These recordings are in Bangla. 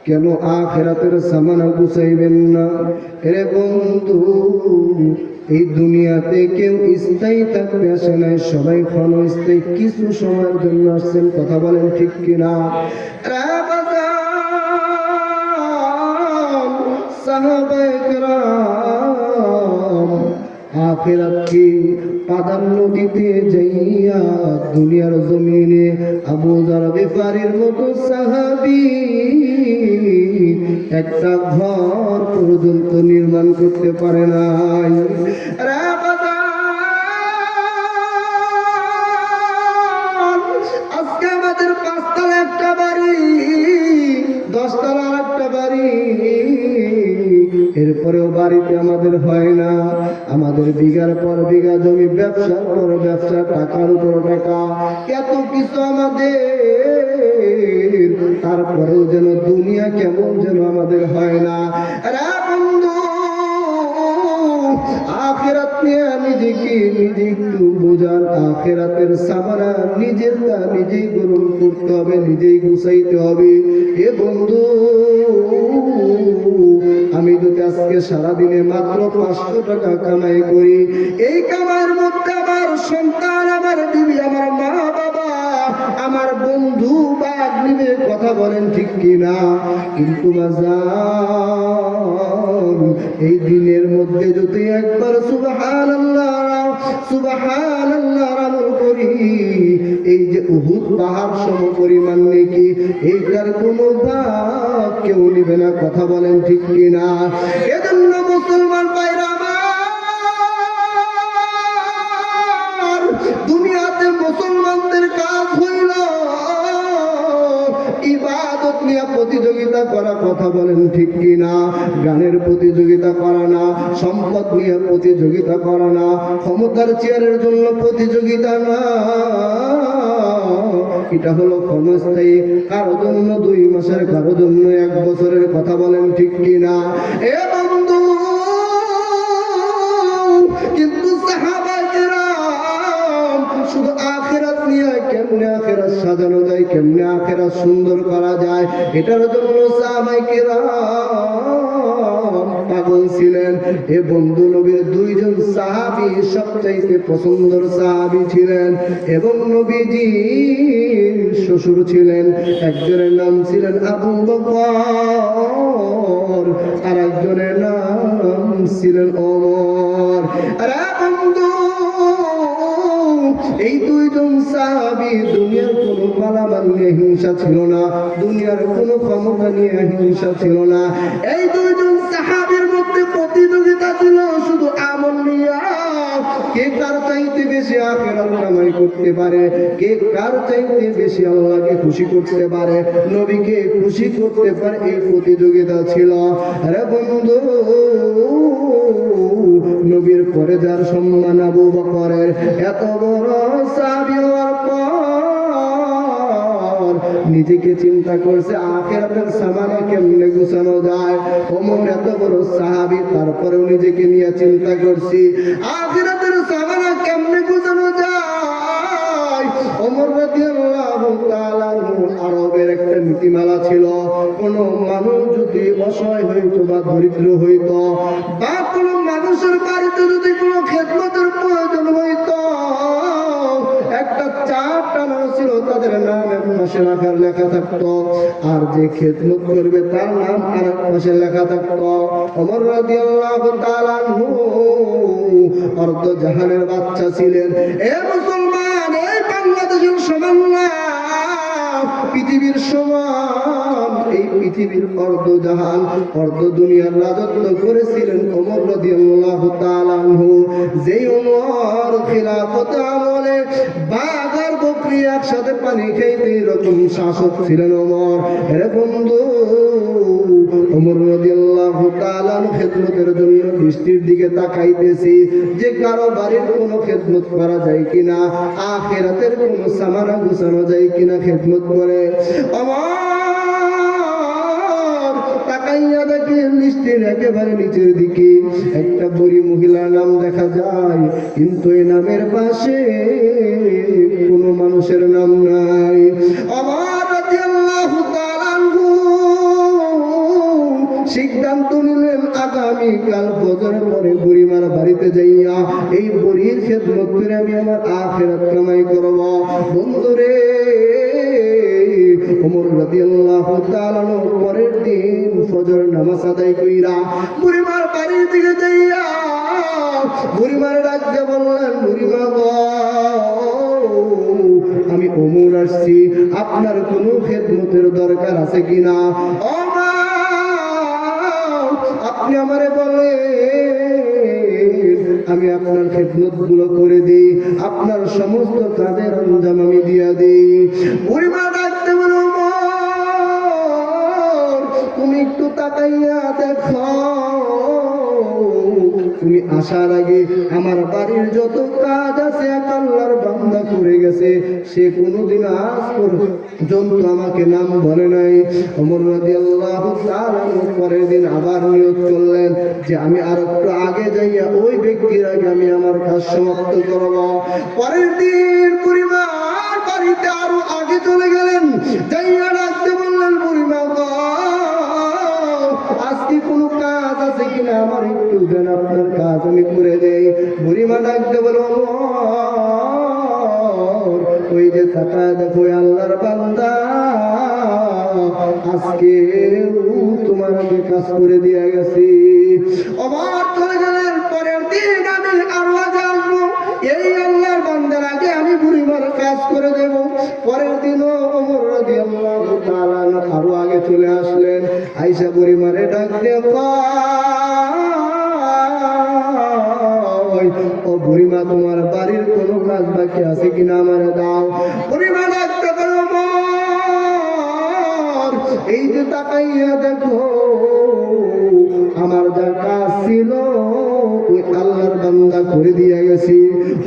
কেন আখিরাতের সামানা গুছাইবেন না? এরে বন্ধু, এই দুনিয়াতে কেউ স্থায়ী থাকতে আসে নাই, সবাই ক্ষণস্থায়ী, কিছু সময়ের জন্য আসছেন। কথা বলেন ঠিক কিনা? সাহাবায়ে কেরাম আখিরাতকে প্রাধান্য দিতে যাইয়া দুনিয়ার জমিনে আবু যর গিফারির মতো সাহাবী একটা ঘর পর্যন্ত নির্মাণ করতে পারে নাই। আজকে আমাদের 5 তলা একটা বাড়ি, 10 তলার একটা বাড়ি, এরপরেও বাড়িতে আমাদের হয় না। আমাদের বিঘার পর বিঘা জমি, ব্যবসার পর ব্যবসা, টাকার উপর টাকা, এত কিছু আমাদের, তারপরেও যেন দুনিয়া কেমন যেন আমাদের হয় না। বন্ধু, আখিরাত নিয়ে নিজেকে নিজে একটু বোঝান। আখিরাতের সামানা নিজেরটা নিজেই গ্রহণ করতে হবে, নিজেই গুছাইতে হবে। এ বন্ধু, আমি যদি আজকে সারাদিনে মাত্র 500 টাকা কামাই করি, এই কামাইয়ের মধ্যে আমার সন্তান, আমার বিবি, আমার মা বাবা, আমার বন্ধু বাদ নিবে। কথা বলেন ঠিক কিনা? কিন্তু বাজান, এই দিনের মধ্যে যদি একবার সুবহানাল্লাহ সুবহানাল্লাহ আমল করি, এই যে উহুদ পাহাড় সম পরিমাণ নেকি, এইটার কোনো ভাগ কেউ নিবে না। কথা বলেন ঠিক কিনা? এজন্য মুসলমান ভাইরা আমার, দুনিয়াতে মুসলমানদের কাজ হইল ইবাদত নিয়ে প্রতিযোগিতা করা। কথা বলেন ঠিক কিনা? গানের প্রতিযোগিতা করা না, সম্পদ নিয়ে প্রতিযোগিতা করা না, ক্ষমতার চেয়ারের জন্য প্রতিযোগিতা না। এটা হলো ক্ষণস্থায়ী, কারো জন্য 2 মাসের, কারো জন্য 1 বছরের। কথা বলেন ঠিক কিনা? এ বন্ধু, কিন্তু সাহাবায়ে কেরাম শুধু আখিরাত নিয়ে কেমনে আখিরাত সাজানো যায়, কেমনে আখিরাত সুন্দর করা যায়, এটার জন্য সাহাবায়ে কেরাম পাগল ছিলেন। এ বন্ধু, নবীর 2 জন সাহাবী সবচাইতে পছন্দের সাহাবী ছিলেন এবং নবীজি শ্বশুর ছিলেন। একজনের নাম ছিলেন আবু বকর, আর একজনের নাম ছিলেন ওমর। আরে বন্ধু, এই 2 জন সাহাবী, দুনিয়ার কোনো মালামাল নিয়ে হিংসা ছিল না, দুনিয়ার কোনো ক্ষমতা নিয়ে হিংসা ছিল না। এই 2 জন সাহাবীর মধ্যে প্রতিযোগিতা ছিল শুধু আমল নিয়ে, কে কার চাইতে বেশি আখিরাত কামাই করতে পারে, কে কার চাইতে বেশি আল্লাহকে খুশি করতে পারে, নবীকে খুশি করতে পারে, এই প্রতিযোগিতা ছিল। আরে বন্ধু, নবীর পরে যার সম্মান আবু বকরের, এত বড় সাহাবী হওয়ার পর নিজেকে চিন্তা করছে আখিরাতের সামানা কেমনে গুছানো যায়। ওমর এত বড় সাহাবী, তারপরেও নিজেকে নিয়ে চিন্তা করছি আখিরাতের সামানা কেমনে গুছানো যায়। ওমর রাদিয়াল্লাহু তাআলা আরবের একটা নীতিমালা ছিল, কোন মানুষ যদি অসহায় হইতো বা দরিদ্র হইতো, বা কোন মানুষের বাড়িতে যদি কোন খেদমতের প্রয়োজন হইতো, একটা চাপ টানানো ছিল, তাদের নাম এক পাশে লেখা থাকতো, আর যে খেদমত করবে তার নাম আর এক পাশে লেখা থাকতো। ওমর রাদিয়াল্লাহু তাআলা আনহু অর্ধ জাহানের বাচ্চা ছিলেন। এ মুসলমান, এই বাংলাদেশের সমান না, পৃথিবীর সমান, এই পৃথিবীর অর্ধ জাহান, অর্ধ দুনিয়ার রাজত্ব করেছিলেন ওমর রাদিয়াল্লাহু তাআলা আনহু। যেই ওমর খিলাফত আমলে বাঘ আর বকরি একসাথে পানি খাইতে এরকম শাসক ছিলেন ওমর। এর বন্ধু, ওমর রাদিয়াল্লাহু তাআলা খেদমতের জন্য বৃষ্টির দিকে তাকাইতেছি যে কারো বাড়ির কোনো খেদমত করা যায় কিনা, আখিরাতের কোনো সামানা গুছানো যায় কিনা খেদমত করে। ওমর তাকাইয়া দেখে বৃষ্টির একেবারে নিচের দিকে একটা বুড়ি মহিলার নাম দেখা যায়, কিন্তু এই নামের পাশে কোনো মানুষের নাম নাই। ওমর রাদিয়াল্লাহু তাআলা আনহু আগামীকাল ফজরের পরে বুড়িমার বাড়িতে যাইয়া এই বুড়ির খেদমত করে আমি আমার আখিরাত কামাই করব। বন্ধুরে, ওমর রাদিয়াল্লাহু তাআলা পরের দিন ফজর নামাজ আদায় কইরা বুড়িমার বাড়ির দিকে যাইয়া বুড়িমার ডাক দিয়ে বললেন, বুড়িমা গো, আমি ওমর আসছি, আপনার কোনো খেদমতের দরকার আছে কিনা? ও মা, আপনি আমারে বলে আমি আপনার খেদমত গুলো করে দিই, আপনার সমস্ত কাজের আঞ্জাম আমি দিয়া দিই। বুড়িমা ডাকতে বলো, তুমি একটু তাকাইয়া দেখো, তুমি আসার আগে আমার বাড়ির যত কাজ আছে এক আল্লাহর বান্দা করে গেছে, সে কোনোদিন আজ পর্যন্ত আমাকে নাম বলে নাই। ওমর রাদিয়াল্লাহু তাআলা পরের দিন আবার নিয়ত করলেন যে আমি আর একটু আগে যাইয়া ওই ব্যক্তির আগে আমি আমার কাজ সমাপ্ত করব। পরের দিন বুড়িমার বাড়িতে আরো আগে চলে গেলেন, যাইয়া ডাকতে বললেন, বুড়িমা গো, আজকে কোনো কাজ আছে কিনা আমার একটু দেন, আপনার কাজ আমি করে দেই। বুড়িমা ডাকতে বলো, ওই যে তাকায় দেখো আল্লাহর বান্দা আজকে তোমার আগে কাজ করে দিয়া গেছি। আবার চলে গেলেন, পরের দিন আমি আরো আগে আসবো, এই আল্লাহর বান্দার আগে আমি বুড়িমার কাজ করে দেব। পরের দিনও ওমর রাদিয়াল্লাহু তাআলা আরো আগে চলে আসলেন, আয়েশা বুড়িমারে ডাক দিয়ে, ও বুড়িমা, তোমার বাড়ির কোনো কাজ বাকি আছে কিনা আমারে দাও। বুড়িমা ডাকতে পারো, এই যে তাকাইয়া দেখো আমার যা কাজ ছিল ওই আল্লাহর বান্দা করে দিয়ে গেছি।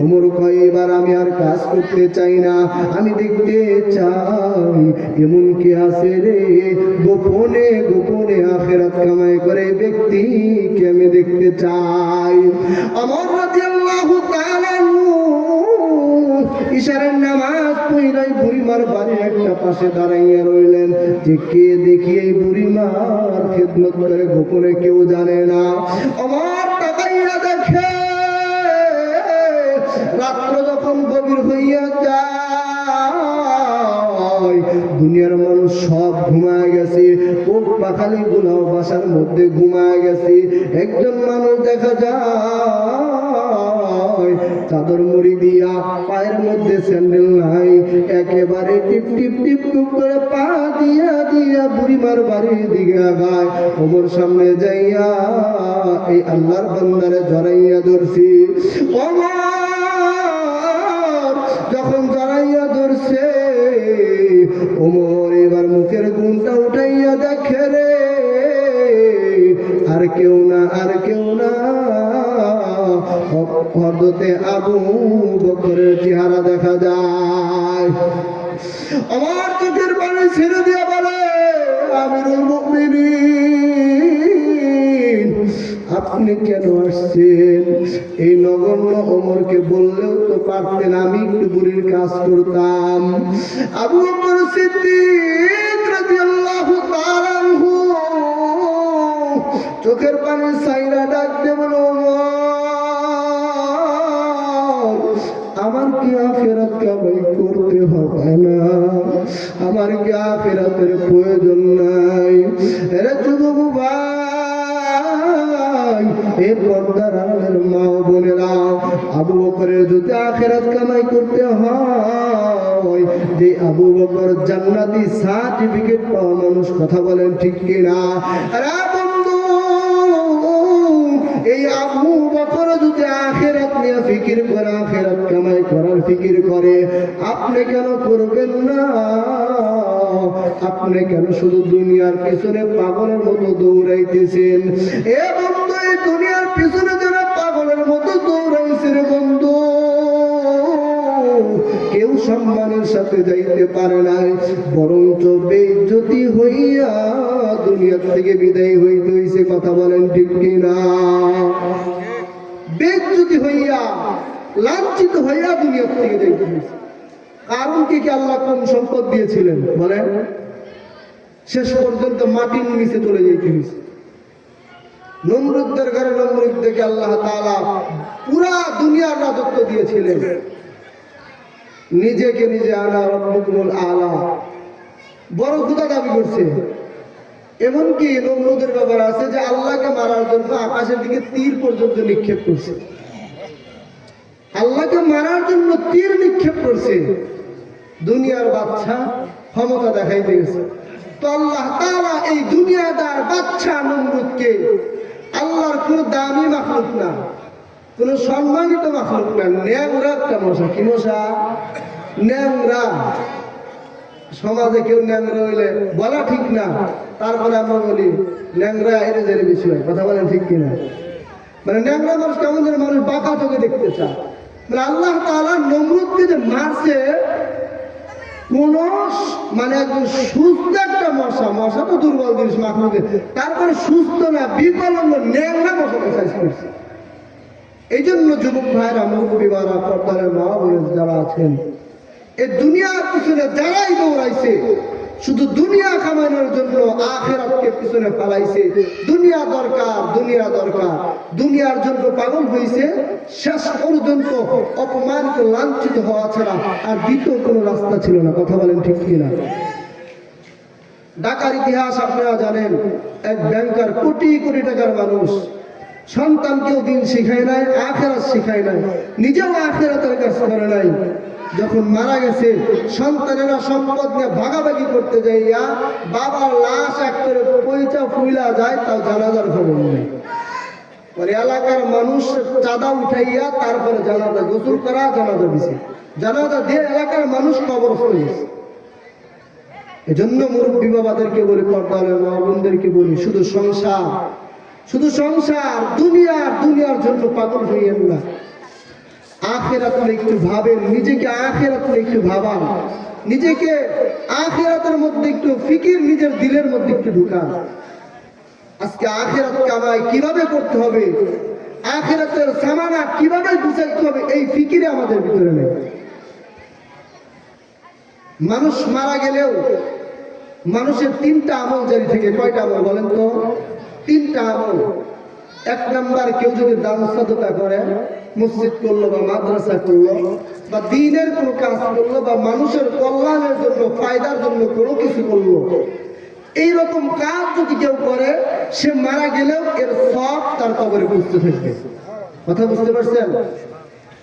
ওমর কয়, এবার আমি আর কাজ করতে চাই না, আমি দেখতে চাই এমন কি আছে রে গোপনে গোপনে আখিরাত কামাই করে ব্যক্তিকে আমি দেখতে চাই। ওমর রাদিয়াল্লাহু তাআলা ইশারের নামাজ পড়াই বুড়িমার বাড়ির একটা পাশে দাঁড়াইয়া রইলেন যে কে দেখি এই বুড়িমার খেদমত করে গোপনে কেউ জানে না। আমার তাকাইয়া দেখে রাত্র যখন গভীর হইয়া যায়, দুনিয়ার মানুষ সব ঘুমায় গেছে, পোক পাখালি গুলাও বাসার মধ্যে ঘুমায় গেছে। একজন মানুষ দেখা যায় চাদর মুড়ি দিয়া, পায়ের মধ্যে স্যান্ডেল নাই, একেবারে টিপ টিপ টিপ টিপ করে পা দিয়া দিয়া বুড়িমার বাড়ির দিকে আগায়। ওমর সামনে যাইয়া এই আল্লাহর বান্দারে জড়াইয়া ধরছি। ওমর যখন জড়াইয়া ধরছে, ওমর এবার মুখের গুণটা উঠাইয়া দেখে রে আর কেউ না, আর কেউ না, হযরতে আবু বকরের চেহারা দেখা যায়। আমার চোখের পানি ছেড়ে দিয়ে বলে, আমিরুল মুমিনিন, আপনি কেন আসছেন? এই নগণ্য ওমরকে বললেও তো পারতেন, আমি একটু বুড়ির কাজ করতাম। আবু বকর সিদ্দিক রাদিয়াল্লাহু তাআলা আনহু চোখের পানি ছাইরা ডাকতে বলল, আমার কি আখিরাত কামাই করতে হবে না? আমার কি আখিরাতের প্রয়োজন নাই? এরে যুবক ভাই, এই পর্দার আড়ালের মা ও বোনেরা, আবু বকরের যদি আখিরাত কামাই করতে হয়, যে আবু বকর জান্নাতি সার্টিফিকেট পাওয়া মানুষ, কথা বলেন ঠিক কিনা? আরে বন্ধু, এই আবু বকর যদি আখিরাত নিয়ে ফিকির করে, আখিরাত কামাই করার ফিকির করে, আপনি কেন করবেন না? আপনি কেন শুধু দুনিয়ার পিছনে পাগলের মতো দৌড়াইতেছেন? এ বন্ধু, এই দুনিয়ার পিছনে যারা পাগলের মতো দৌড়াইছে রে বন্ধু, কেউ সম্মানের সাথে যাইতে পারে নাই, বরঞ্চ বেইজ্জতি হইয়া দুনিয়ার থেকে বিদায় হইতে হইছে। কথা বলেন ঠিক কিনা? বেইজ্জতি হইয়া, লাঞ্ছিত হইয়া দুনিয়ার থেকে যাইতে হইছে। কারণ কি? আল্লাহ কোন সম্পদ দিয়েছিলেন বলেন? শেষ পর্যন্ত মাটির নিচে চলে যাইতে হইছে। নমরুদের ঘরে নমরুদকে আল্লাহ তাআলা পুরা দুনিয়ার রাজত্ব দিয়েছিলেন। নিজেকে নিজে আনা রব্বুকুমুল আলা বড় খোদা দাবি করছে। এমনকি নমরুদের ব্যাপার আছে যে আল্লাহকে মারার জন্য আকাশের দিকে তীর পর্যন্ত নিক্ষেপ করছে। আল্লাহকে মারার জন্য তীর নিক্ষেপ করছে। দুনিয়ার বাদশা ক্ষমতা দেখাইতে গেছে। তো আল্লাহ তাআলা এই দুনিয়াদার বাদশা নমরুদকে, আল্লাহর কোন দামি মাখলুক না, কোন সম্মানিত মাখলুক না, ন্যাংরা একটা মশা। কি মশা? ন্যাংরা। সমাজে কেউ ন্যাংরা হইলে বলা ঠিক না, তারপরে আমরা বলি ন্যাংরা এরে জেরে বেশি হয়। কথা বলেন ঠিক কিনা? মানে ন্যাংরা মানুষ কেমন যেন মানুষ বাঁকা চোখে দেখতে চায়। মানে আল্লাহ তাআলা নমরুদকে যে মারছে, কোন মানে একদম সুস্থ একটা মশা, মশা তো দুর্বল জিনিস মাখলুকে, তারপরে সুস্থ না বিকলাঙ্গ ন্যাংরা মশাকে সাইজ করছে। এই জন্য যুবক ভাইরা, মুরব্বীরা, পর্দার মা বোন যারা আছেন, এই দুনিয়ার পিছনে যারাই দৌড়াইছে, শুধু দুনিয়া কামানোর জন্য আখিরাতকে পিছনে ফেলাইছে। দুনিয়া দরকার, দুনিয়া দরকার, দুনিয়ার জন্য পাগল হয়েছে, শেষ পর্যন্ত অপমানিত লাঞ্ছিত হওয়া ছাড়া আর দ্বিতীয় কোনো রাস্তা ছিল না। কথা বলেন ঠিক কিনা? ঢাকার ইতিহাস আপনারা জানেন, এক ব্যাংকার, কোটি কোটি টাকার মানুষ, সন্তানকেও দিন শিখায় নাই, আখিরাত শিখায় নাই, নিজেও আখিরাতের কাজ করে নাই। যখন মারা গেছে, সন্তানেরা সম্পদ নিয়ে ভাগাভাগি করতে যাইয়া বাবার লাশ এক করে পয়সা ফুইলা যায়, তাও জানাজার খবর নেই। পরে এলাকার মানুষ চাঁদা উঠাইয়া তারপরে জানাজা, গোসল করা, জানাজা দিছে, জানাজা দিয়ে এলাকার মানুষ কবর ফেলেছে। এজন্য মুরব্বী বাবাদেরকে বলি, পর্দার মা বোনদেরকে বলি, শুধু সংসার, শুধু সংসার, দুনিয়ার জন্য পাগল হইয়েন না। আখিরাতের একটু ভাবেন, নিজেকে আখিরাতের একটু ভাবান, নিজেকে আখিরাতের মধ্যে একটু ফিকির নিজের দিলের মধ্যে একটু ঢুকান। আজকে আখিরাত কামাই কিভাবে করতে হবে, আখিরাতের সামানা কিভাবে গুছাইতে হবে, এই ফিকিরে আমাদের ভিতরে নেই। মানুষ মারা গেলেও মানুষের তিনটা আমল জারি থেকে। কয়টা আমল বলেন তো? তিনটা আমল। এক নাম্বার, কেউ যদি দান সাদকা করে, মসজিদ করলো বা মাদ্রাসা করলো বা দ্বীনের কোনো কাজ করলো বা মানুষের কল্যাণের জন্য, ফায়দার জন্য কোনো কিছু করলো, এইরকম কাজ যদি কেউ করে, সে মারা গেলেও এর সব তার কবরে বুঝতে থাকবে। কথা বুঝতে পারছেন?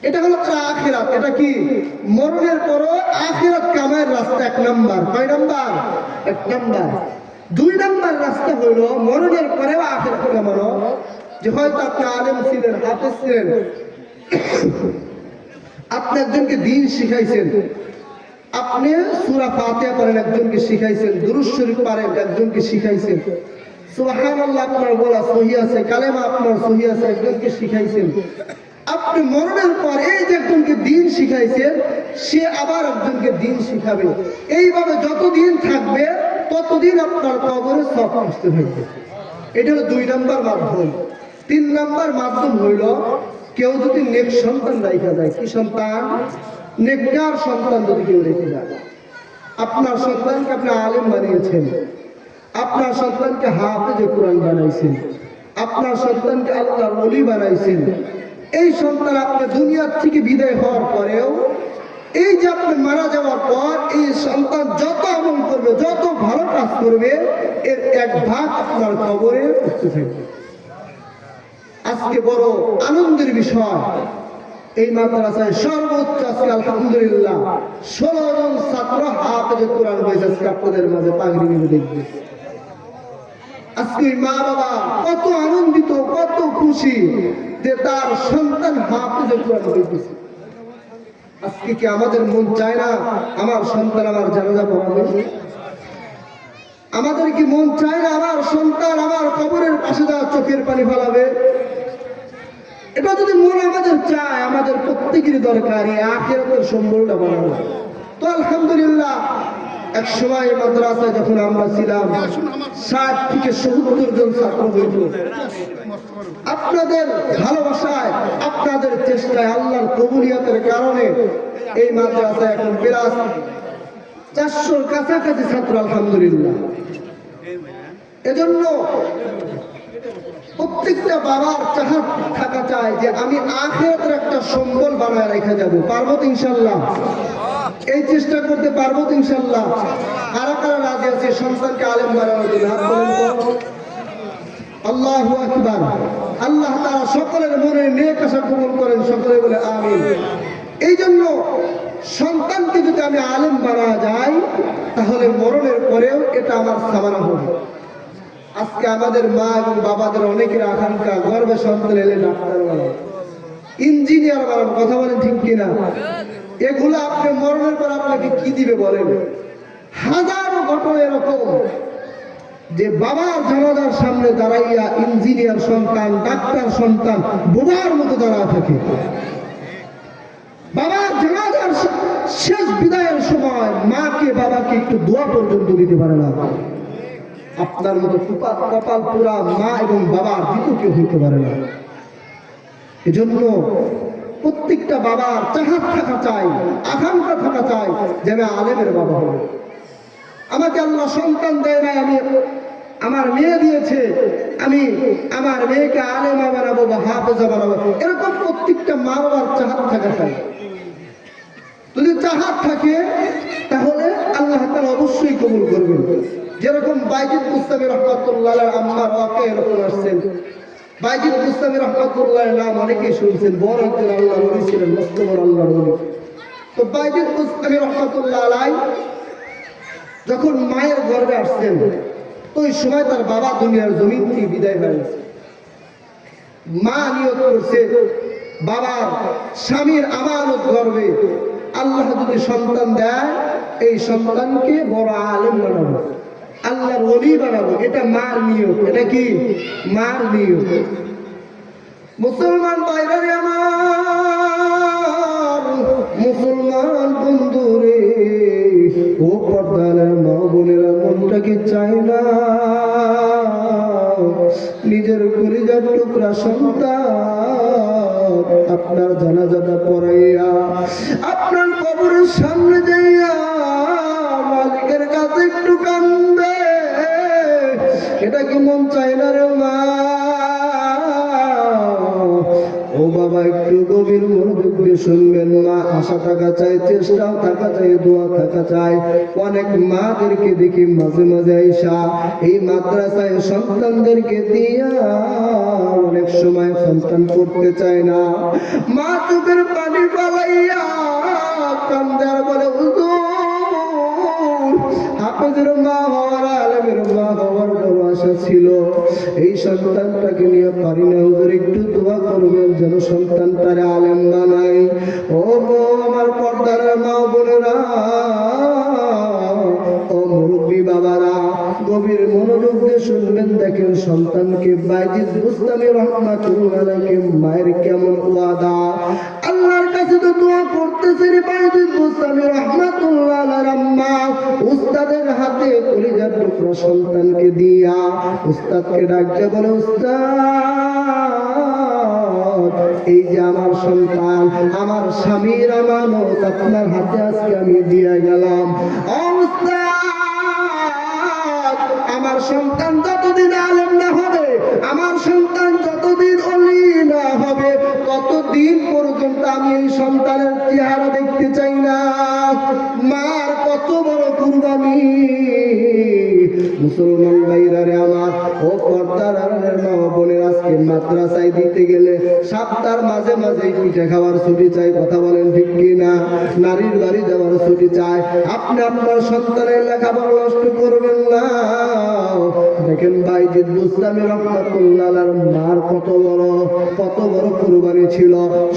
এটা হলো তার আখিরাত। এটা কি? মরণের পরও আখিরাত কামায়ের রাস্তা এক নাম্বার। কয় নাম্বার? এক নাম্বার। দুই নাম্বার রাস্তা হলো মরণের পরেও আখিরাত কামানো। যে হয়তো আপনি আলেম ছিলেন, হাফেজ ছিলেন, আপনি একজনকে দ্বীন শিখাইছেন, আপনি সূরা ফাতিহা পড়েন, একজনকে শিখাইছেন, দুরূদ শরীফ পড়েন, একজনকে শিখাইছেন, সুবহানাল্লাহ আপনার বলা সহি আছে, কালেমা আপনার সহি আছে, একজনকে শিখাইছেন। আপনি মরণের পর এই যে একজনকে দ্বীন শিখাইছেন, সে আবার একজনকে দ্বীন শিখাবে। এইভাবে যতদিন থাকবে ততদিন আপনার কবরে সওয়াব আসতে থাকবে। এটা হলো দুই নাম্বার মাধ্যম। তিন নাম্বার মাধ্যম হইল, কেউ যদি নেক সন্তান রেখে যায়। কি সন্তান? নেককার সন্তান যদি কেউ রেখে যায়। আপনার সন্তানকে আপনি আলেম বানিয়েছেন, আপনার সন্তানকে হাফেজে কোরআন বানাইছেন, আপনার সন্তানকে আল্লাহর ওলি বানাইছেন। এই সন্তান আপনি দুনিয়ার থেকে বিদায় হওয়ার পরেও, এই যে আপনি মারা যাওয়ার পর এই সন্তান যত আমল করবে, যত ভালো কাজ করবে, এর এক ভাগ আপনার কবরে উঠতে থাকবে। আজকে বড় আনন্দের বিষয়, এই মাদ্রাসায় সর্বোচ্চ আজকে আলহামদুলিল্লাহ 16 জন ছাত্র হাফেজে কোরআন হয়েছে। আজকে আপনাদের মাঝে পাগড়ি নিয়ে দেখবে। আজকে মা বাবা কত আনন্দিত, কত খুশি যে তার সন্তান হাফেজে কোরআন হয়েছে। আজকে কি আমাদের মন চায় না আমার সন্তান আমার জানাজা পড়াবে? আমাদের কি মন চায় না আমার সন্তান আমার কবরের পাশে যা চোখের পানি ফেলাবে? এটা যদি মন আমাদের চায়, আমাদের প্রত্যেকেরই দরকার এই আখিরাতের সম্বলটা বানানো। তো আলহামদুলিল্লাহ, এক সময় মাদ্রাসায় যখন আমরা ছিলাম 60 থেকে 70 জন ছাত্র হইত। আপনাদের ভালোবাসায়, আপনাদের চেষ্টায়, আল্লাহর কবুলিয়তের কারণে এই মাদ্রাসায় এখন প্রায় 400-র কাছাকাছি ছাত্র আলহামদুলিল্লাহ। এজন্য প্রত্যেকটা বাবার চাহাত থাকা চায় যে আমি আখিরাতের একটা সম্বল বানায় রেখে যাব। পারবো তো ইনশাআল্লাহ? এই চেষ্টা করতে পারবো তো ইনশাআল্লাহ? কারা কারা রাজি আছে সন্তানকে আলেম বানানোর জন্য? হাত তোলেন তো। আল্লাহু আকবার। আল্লাহ তাআলা সকলের মনে নেক আশা কবুল করেন, সকলে বলে আমিন। এই জন্য সন্তানকে যদি আমি আলেম বানা যাই তাহলে মরণের পরেও এটা আমার সামানা হবে। আজকে আমাদের মা এবং বাবাদের অনেকের আকাঙ্ক্ষা গর্বে সন্তান এলে ডাক্তার বানাবো, ইঞ্জিনিয়ার বানাবো। কথা বলেন ঠিক কিনা? এগুলো আপনি মরণের পর আপনাকে কি দিবে বলেন? হাজারো ঘটনা এরকম যে বাবার জানাজার সামনে দাঁড়াইয়া ইঞ্জিনিয়ার সন্তান, ডাক্তার সন্তান বোবার মতো দাঁড়ায় থাকে। বাবার জানাজার শেষ বিদায়ের সময় মাকে বাবাকে একটু দোয়া পর্যন্ত দিতে পারে না। আপনার মতো কপাল পুরা মা এবং বাবার দ্বিতীয় কেউ হইতে পারে না। এজন্য প্রত্যেকটা বাবার চাহাত থাকা চাই, আকাঙ্ক্ষা থাকা চাই যে আমি আলেমের বাবা হব। আমাকে আল্লাহ সন্তান দেয় নাই, আমি আমার মেয়ে দিয়েছে, আমি আমার মেয়েকে আলেমা বানাবো বা হাফেজা বানাবো। এরকম প্রত্যেকটা মা বাবার চাহাত থাকা চাই। যদি চাহাত থাকে তাহলে আল্লাহ তাআলা অবশ্যই কবুল করবেন। যেরকম বাইজিদ বুস্তামি রহমাতুল্লাহ আম্মার ওয়াকে এরকম আসছেন। বাইজিদ বুস্তামি রহমাতুল্লাহ নাম অনেকেই শুনছেন, বড় একজন আল্লাহর ওলি ছিলেন, মস্ত বড় আল্লাহর ওলি। তো বাইজিদ বুস্তামি রহমাতুল্লাহ আলাই যখন মায়ের গর্ভে আসছেন তো ওই সময় তার বাবা দুনিয়ার জমিন থেকে বিদায় হয়ে গেছে। মা নিয়ত করছে বাবার স্বামীর আমানত গর্ভে আল্লাহ যদি সন্তান দেয় এই সন্তানকে বড় আলেম বানাবো, আল্লাহর ওলি বানাবো। এটা মার নিয়ত। এটা কি? মার নিয়ত। মুসলমান ভাইরা আমার, মুসলমান বন্ধুরে, ও পর্দার মা বোনেরা, মনটা কি চায় না নিজের কলিজার টুকরা সন্তান আপনার জানাজাটা পড়াইয়া আপনার কবরের সামনে যাইয়া মালিকের কাছে একটু কান্দে? এটা কি মন চায় না রে মা? ও বাবা, একটু গভীর মনোযোগ দিয়ে শুনবেন। মা আশা থাকা চাই, চেষ্টাও থাকা চাই, দোয়া থাকা চাই। অনেক মাদেরকে দেখি মাঝে মাঝে আইসা এই মাদ্রাসায় সন্তানদেরকে দিয়া অনেক সময় সন্তান পড়তে চায় না। মা চোখের পানি পালাইয়া কান্দে আর বলে, হুজুর হাফেজের মা হওয়ার, আলেমের মা হওয়ার বড় আশা ছিল, এই সন্তানটাকে নিয়ে পারি না হুজুর, একটু দোয়া করবেন যেন সন্তানটারে আলেম বানাই। ও গো আমার পর্দার মা বোনেরা, ও মুরব্বী বাবারা, গভীর মনোযোগ দিয়ে শুনবেন। দেখেন সন্তানকে বাইজিদ বুস্তামি রহমাতুল্লাহ আলাইহি মায়ের কেমন ওয়াদা। আল্লাহর কাছে তো দোয়া করতেছেন বাইজিদ বুস্তামি রহমাতুল্লাহ আলাইহি আম্মা উস্তাদের হাতে কলিজার টুকরা সন্তানকে দিয়া উস্তাদকে ডাকতে বলে, উস্তাদ এই যে আমার সন্তান, আমার স্বামীর আমানত আপনার হাতে আজকে আমি দিয়ে গেলাম। ও উস্তাদ, আমার সন্তান যতদিন আলেম না হবে, আমার সন্তান যতদিন ওলি না হবে, ততদিন পর্যন্ত আমি এই সন্তানের চেহারা দেখতে চাই না। মার কত বড় কুরবানি। মুসলমান ভাইরা রে আমার, ও পর্দার আড়ালের মা বোনের, আজকে মাদ্রাসায় দিতে গেলে সপ্তাহের মাঝে মাঝে পিঠা খাওয়ার ছুটি চাই। কথা বলেন ঠিক কিনা? নারীর বাড়ি যাওয়ার ছুটি চাই। আপনি আপনার সন্তানের লেখাপড়া নষ্ট করবেন না। দেখেন বাইজিদ বুস্তামি রহমাতুল্লাহ আলাইহির মার কত বড় কুরবানি ছিল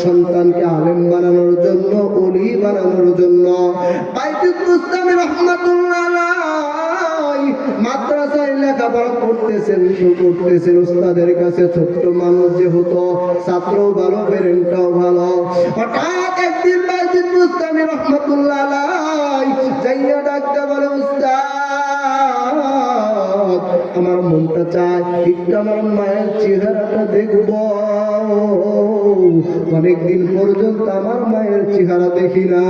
সন্তানকে আলেম বানানোর জন্য, ওলি বানানোর জন্য। বাইজিদ বুস্তামি রহমাতুল্লাহ আলাইহি মাদ্রাসায় লেখাপড়া করতেছেন। উস্তাদের কাছে ছোট্ট মানুষ যেহেতু, ছাত্রও ভালো, পেরেন্টটাও ভালো। হঠাৎ একদিন বাইজিদ বুস্তামি রহমাতুল্লাহ আলাইহি যাইয়া ডাকতে বলে, উস্তাদ আমার মনটা চায় একটু আমার মায়ের চেহারাটা দেখব। অনেকদিন পর্যন্ত আমার মায়ের চেহারা দেখি না।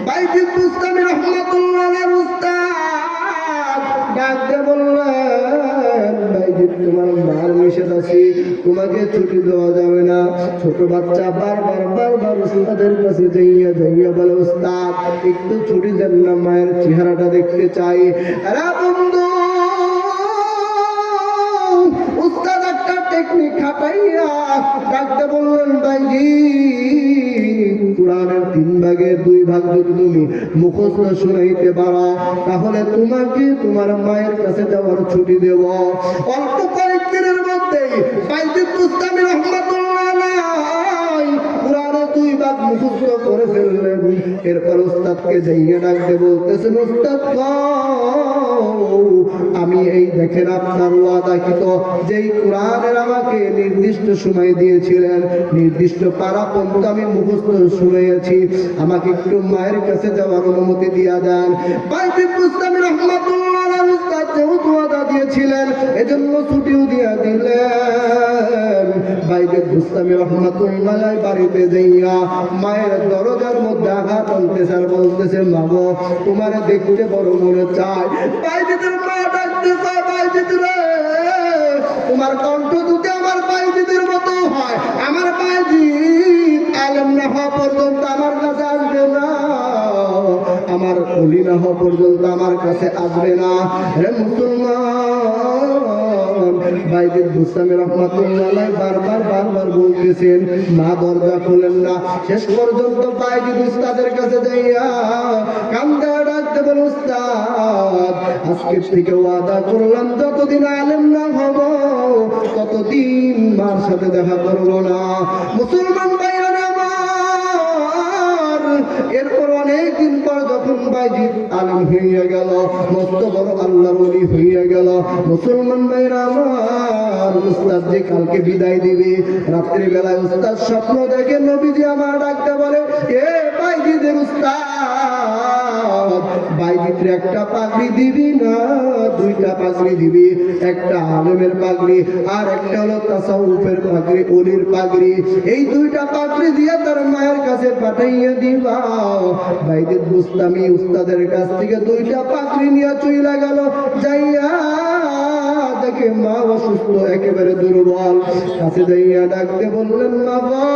বাইজিদ বুস্তামি রহমাতুল্লাহ আলাইহি উস্তাদ ডাকতে বললেন, বাইজিৎ তোমার মার নিষেধ আছে, তোমাকে ছুটি দেওয়া যাবে না। ছোট বাচ্চা বারবার উস্তাদের কাছে যাইয়া বলে, উস্তাদ একটু ছুটি দেন না, মায়ের চেহারাটা দেখতে চাই। আরে বন্ধু, উস্তাদ একটা টেকনিক খাটাইয়া ডাকতে বললেন, ভাইজি কোরআনের 3 ভাগের 2 ভাগ যদি তুমি মুখস্থ শুনাইতে পারো, তাহলে তোমাকে তোমার মায়ের কাছে যাওয়ার ছুটি দেব। অল্প কয়েকদিনের মধ্যেই বাইজিদ বুস্তামি রাহমাতুল্লাহ আলাইহি কোরআনের 2 ভাগ মুখস্থ করে ফেললেন। এরপর উস্তাদকে যাইয়া ডাকতে বলতেছেন, উস্তাদ আমি এই দেখেন আপনার ওয়াদাকৃত যেই কোরআনের আমাকে নির্দিষ্ট সময় দিয়েছিলেন, নির্দিষ্ট পারা পর্যন্ত আমি মুখস্থ শুনেছি, আমাকে একটু মায়ের কাছে যাওয়ার অনুমতি দিয়া দেন। বাইজিদ বুস্তামি রাহমাতুল্লাহ আলাইহি উস্তাদ যেহেতু ওয়াদা দিয়েছিলেন, এজন্য ছুটিও দিয়া দিলেন। বাইজিদ বুস্তামি রাহমাতুল্লাহ আলাইহি বাড়িতে যাইয়া মায়ের দরজার মধ্যে আঘাত আনতেছে আর বলতেছে, মা গো তোমার দেখতে বড় মনে চায়। বাইজিদের মা ডাকতে চায়, বাইজিদ রে তোমার কণ্ঠ দুটি আমার বাইজিদের মতো হয়, আমার বাইজিদ আলেম না হওয়া পর্যন্ত আমার কাছে আসবে না, আমার ওলি না হওয়া পর্যন্ত আমার কাছে আসবে না। হে মুসলমান, বাইজিদ বুস্তামি রাহমাতুল্লাহ আলাইহি বারবার বলতেছেন, মা দরজা খুলেন না। শেষ পর্যন্ত বাইজিদ উস্তাদের কাছে যাইয়া কান্দা ডাকতে বলে, উস্তাদ আজকে থেকে ওয়াদা করলাম যতদিন আলেম না হব ততদিন মার সাথে দেখা করবো না। মুসলমান ভাইরা আমার, এরপর অনেকদিন পর যখন বাইজিদ আলেম হইয়া গেল, মস্ত বড় আল্লাহর ওলি হইয়া গেল, মুসলমান ভাইরা আমার, উস্তাদ যে কালকে বিদায় দিবে, রাত্রি বেলায় উস্তাদ স্বপ্ন দেখে নবীজি আমার ডাকতে বলে, এ বাইজিদের উস্তাদ বাইজিদরে একটা পাগড়ি দিবি না 2টা পাগড়ি দিবি, একটা আলেমের পাগড়ি আর একটা হলো তাসাউফের পাগড়ি, ওলির পাগড়ি, এই 2টা পাগড়ি দিয়ে তার মায়ের কাছে পাঠাইয়া দিবা। বাইজিদ বুস্তামি উস্তাদের কাছ থেকে 2টা পাগড়ি নিয়ে চইলা গেল, যাইয়া দেখে মা অসুস্থ, একেবারে দুর্বল, কাছে যাইয়া ডাকতে বললেন, মা গো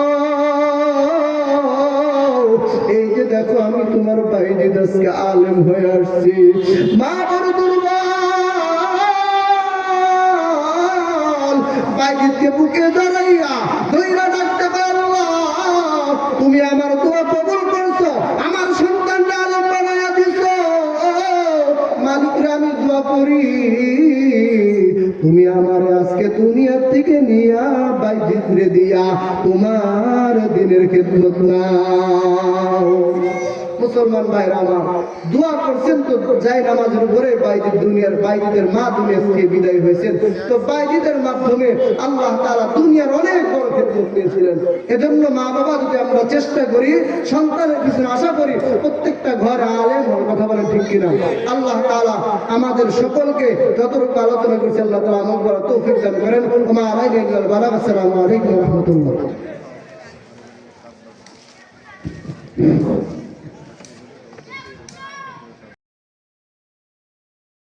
এই যে দেখো আমি তোমার বাইজিদ আজকে আলেম হয়ে আসছি। মা বড় দুর্বল, বাইজিদকে বুকে দাঁড়াইয়া দইরা ডাকতে পারো, তুমি আমার দোয়া কবুল করছো, আমার সন্তানটা আলেম বানাইয়া দিছো, মালিকরা আমি দোয়া করি তুমি আমার আজকে দুনিয়ার থেকে নিয়া বাইজিদরে দিয়া তোমার দিনের খেদমত নাও। মুসলমান ভাইরা আমার, দোয়া করছেন তো যাই নামাজের উপরে বাইজিদ দুনিয়ার, বাইজিদের মা দুনিয়া থেকে বিদায় হয়েছেন, তো বাইজিদের মাধ্যমে আল্লাহ তাআলা দুনিয়ার অনেক বড় খেদমত নিয়েছিলেন। এজন্য মা বাবা যদি আমরা চেষ্টা করি, সন্তানের পিছনে আশা করি, প্রত্যেকটা ঘরে আলেম হওয়ার কথা বলেন, ঠিক কিনা? আল্লাহ তাআলা আমাদের সকলকে যতটুকু আলোচনা করছে আল্লাহ তাআলা আমল করার তৌফিক দান করেন। ওয়া আলাইকুম ওয়া আসসালামু আলাইকুম ওয়া রাহমাতুল্লাহ।